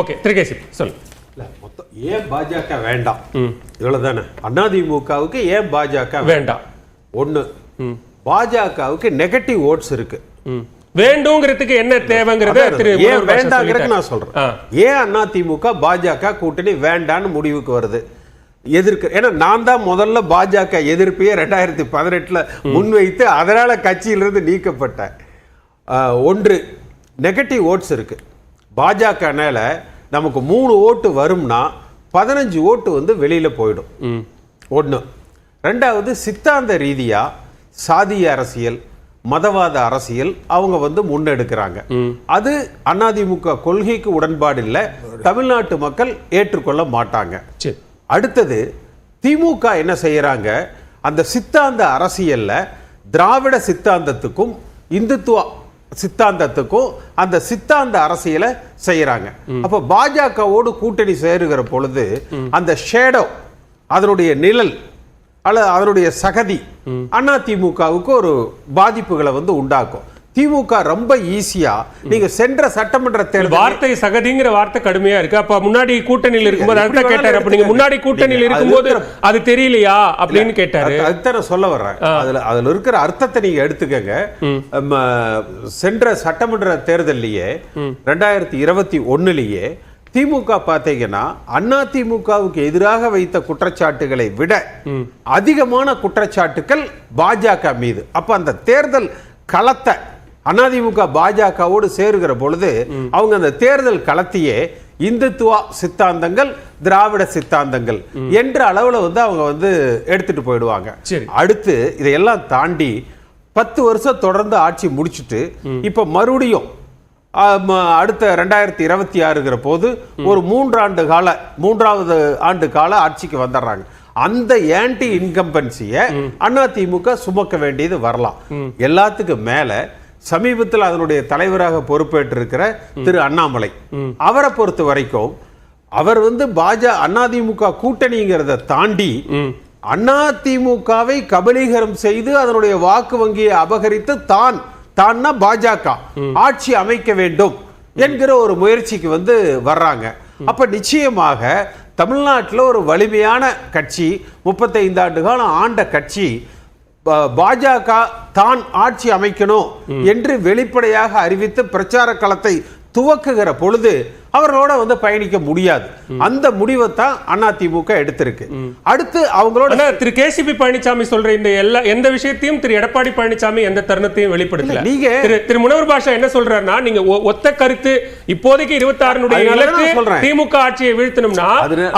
Okay திருகேசி சொல்லு. மொத்தம் ஏன் பாஜக வேண்டாம் இவ்வளவுதானே. அதிமுகவுக்கு ஏன் பாஜக வேண்டாம்? ஒண்ணு, பாஜகவுக்கு நெகட்டிவ் ஓட்ஸ் இருக்கு. வேண்டும்ங்கிறதுக்கு என்ன தேவைங்கிறத ஏன் வேண்டாங்கிறது நான் சொல்றேன். ஏன் அதிமுக பாஜக கூட்டணி வேண்டான்னு முடிவுக்கு வருது? எதிர்க்க, ஏன்னா நான் தான் முதல்ல பாஜக எதிர்ப்பையே 2018 முன்வைத்து அதனால கட்சியிலிருந்து நீக்கப்பட்டேன். ஒன்று, நெகட்டிவ் ஓட்ஸ் இருக்கு. பாஜகனால நமக்கு 3 ஓட்டு வரும்னா 15 ஓட்டு வந்து வெளியில போயிடும். ஒன்று. ரெண்டாவது, சித்தாந்த ரீதியா சாதிய அரசியல், மதவாத அரசியல் அவங்க வந்து முன்னெடுக்கிறாங்க. அது அதிமுக கொள்கைக்கு உடன்பாடு இல்லை, தமிழ்நாட்டு மக்கள் ஏற்றுக்கொள்ள மாட்டாங்க. அடுத்தது, திமுக என்ன செய்யறாங்க, அந்த சித்தாந்த அரசியல்ல திராவிட சித்தாந்தத்துக்கும் இந்துத்துவ சித்தாந்தத்துக்கும் அந்த சித்தாந்த அரசியலை செய்யறாங்க. அப்ப பாஜகவோடு கூட்டணி சேருகிற பொழுது அந்த ஷேடோ, அதனுடைய நிழல் அல்லது அதனுடைய சகதி அதிமுகவுக்கு ஒரு பாதிப்புகளை வந்து உண்டாக்கும். திமுக ரொம்ப ஈஸியா, நீங்க சென்ற சட்டமன்ற தேர்தல் வார்த்தை சகதிங்கிற வார்த்தை கடுமையா இருக்கு. அப்ப முன்னாடி கூட்டணியில் இருக்கும்போது அர்த்தம் கேட்டாரு. அப்ப நீங்க முன்னாடி கூட்டணியில் இருக்கும்போது அது தெரியலையா அப்படின்னு கேட்டாரு. அதுதான் சொல்ல வர்றேன். அதுல இருக்கிற அர்த்தத்தை நீங்க எடுத்துக்கங்க. சென்ற சட்டமன்ற தேர்தலிலேயே 2021 திமுக பாத்தீங்கன்னா அதிமுகவுக்கு எதிராக வைத்த குற்றச்சாட்டுகளை விட அதிகமான குற்றச்சாட்டுகள் பாஜக மீது. அப்ப அந்த தேர்தல் களத்தை அதிமுக பாஜகவோடு சேருகிற பொழுது அவங்க அந்த தேர்தல் களத்தையே இந்துத்துவ சித்தாந்தங்கள், திராவிட சித்தாந்தங்கள் என்ற அளவுல வந்து அவங்க வந்து எடுத்துட்டு போயிடுவாங்க. அடுத்து இதையெல்லாம் தாண்டி 10 வருஷம் தொடர்ந்து ஆட்சி முடிச்சுட்டு இப்ப மறுபடியும் அடுத்த 2026 போது ஒரு 3வது ஆண்டு கால ஆட்சிக்கு வந்துடுறாங்க. அந்த ஆன்டி இன்கம்பன்சியை அதிமுக சுமக்க வேண்டியது வரலாம். எல்லாத்துக்கும் மேல சமீபத்தில் அதனுடைய தலைவராக பொறுப்பேற்றிருக்கிற திரு அண்ணாமலை, அவரை பொறுத்த வரைக்கும் அவர் வந்து அதிமுக கூட்டணிங்கிறத தாண்டி அதிமுகவை கபலீகரம் செய்து அதனுடைய வாக்கு வங்கியை அபகரித்து தான்னா பாஜக ஆட்சி அமைக்க வேண்டும் என்கிற ஒரு முயற்சிக்கு வந்து வர்றாங்க. அப்ப நிச்சயமாக தமிழ்நாட்டில் ஒரு வலிமையான கட்சி, 35 ஆண்டு காலம் ஆண்ட கட்சி பாஜக தான் ஆட்சி அமைக்கணும் என்று வெளிப்படையாக அறிவித்து பிரச்சார களத்தை துவக்குகிற பொழுது அவர்களோட வந்து பயணிக்க முடியாது. அந்த முடிவை தான் அதிமுக எடுத்திருக்கு. அடுத்து அவங்களோட திரு கேசிபி பழனிசாமி சொல்ற இந்த எந்த விஷயத்தையும் திரு எடப்பாடி பழனிசாமி எந்த தருணத்தையும் வெளிப்படுத்தல. நீங்க திரு முனவர் பாஷா என்ன சொல்றாருன்னா, நீங்க ஒத்த கருத்து இப்போதைக்கு 26 திமுக ஆட்சியை வீழ்த்தணும்னா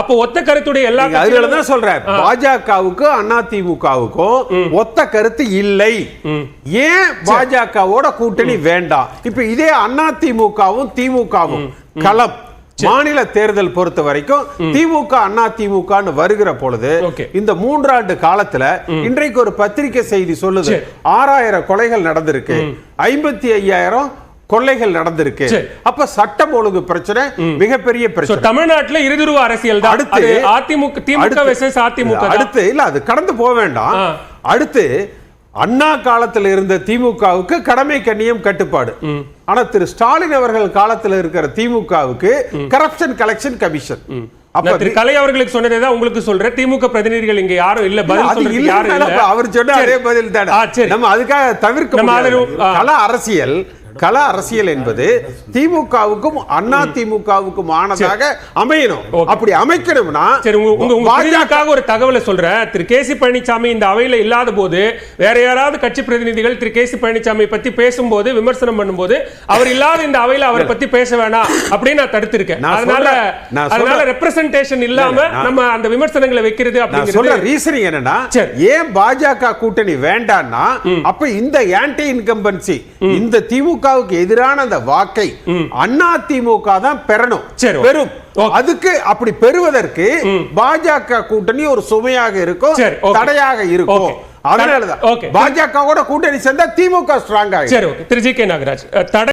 அப்ப ஒத்த கருத்துடைய எல்லா தான் சொல்றேன். பாஜகவுக்கும் அதிமுகவுக்கும் ஒத்த கருத்து இல்லை. ஏன் பாஜகவோட கூட்டணி வேண்டாம்? இப்ப இதே அதிமுகவும் திமுகவும் களம் மாநில தேர்தல் பொறுத்த வரைக்கும் திமுக அதிமுக வருகிற பொழுது இந்த 3 ஆண்டு காலத்துல இன்றைக்கு ஒரு பத்திரிகை செய்தி சொல்லுது 6000 கொலைகள் நடந்திருக்கு, 55,000 கொள்ளைகள் நடந்திருக்கு. அப்ப சட்டம் ஒழுங்கு பிரச்சனை மிகப்பெரிய பிரச்சனை. தமிழ்நாட்டில் இருதுருவ அரசியல் தான். அடுத்து அதிமுக திமுக வெர்சஸ் அதிமுக. அடுத்து இல்ல, அது கடந்து போக வேண்டாம். அடுத்து அண்ணா காலத்தில் இருந்த திமுகவுக்கு கடமை கண்ணியம் கட்டுப்பாடு. ஆனா திரு ஸ்டாலின் அவர்கள் காலத்தில் இருக்கிற திமுகவுக்கு கரப்ஷன் கலெக்ஷன் கமிஷன். திரு கலை அவர்களுக்கு சொன்னதே உங்களுக்கு சொல்ற திமுக பிரதிநிதிகள் இங்க யாரும் இல்ல, பதில் சொல்றதுக்கு யாரும் இல்ல. அவர் சொன்ன அதே பதில் தான். நம்ம அதுக்காக தவிர்க்க முடியாது. கள அரசியல் என்பது திமுகவுக்கும் அதிமுகவுக்கும் ஆனதாக அமையணும். அப்படி அமைக்கணும்னா பாஜகவுக்கு ஒரு தகவலை சொல்றேன். திரு கேசி பழனிசாமி இந்த அவையில இல்லாத போது வேற யாராவது கட்சி பிரதிநிதிகள் திரு கேசி பழனிசாமி பத்தி பேசும்போது, விமர்சனம் பண்ணும்போது, அவர் இல்லாத இந்த அவையில அவரை பத்தி பேச வேணாம் அப்படின்னு நான் தடுத்திருக்கேன். அதனால ரெப்ரசன்டேஷன் இல்லாம நம்ம அந்த விமர்சனங்களை வைக்கிறது அப்படிங்கிற ரீசனிங் என்னன்னா, ஏன் பாஜக கூட்டணி வேண்டாம்னா அப்ப இந்த ஆன்டி இன்கம்பன்சி, இந்த திமுக எதிரான அந்த வாக்கை அதிமுக தான் பெறணும். பெரும் அதுக்கு அப்படி பெறுவதற்கு பாஜக கூட்டணி ஒரு சுமையாக இருக்கும், தடையாக இருக்கும். அதனாலதான் பாஜக கூட கூட்டணி சேர்ந்தா திமுக ஸ்ட்ராங் ஆகும். திரு ஜி கே நாகராஜ்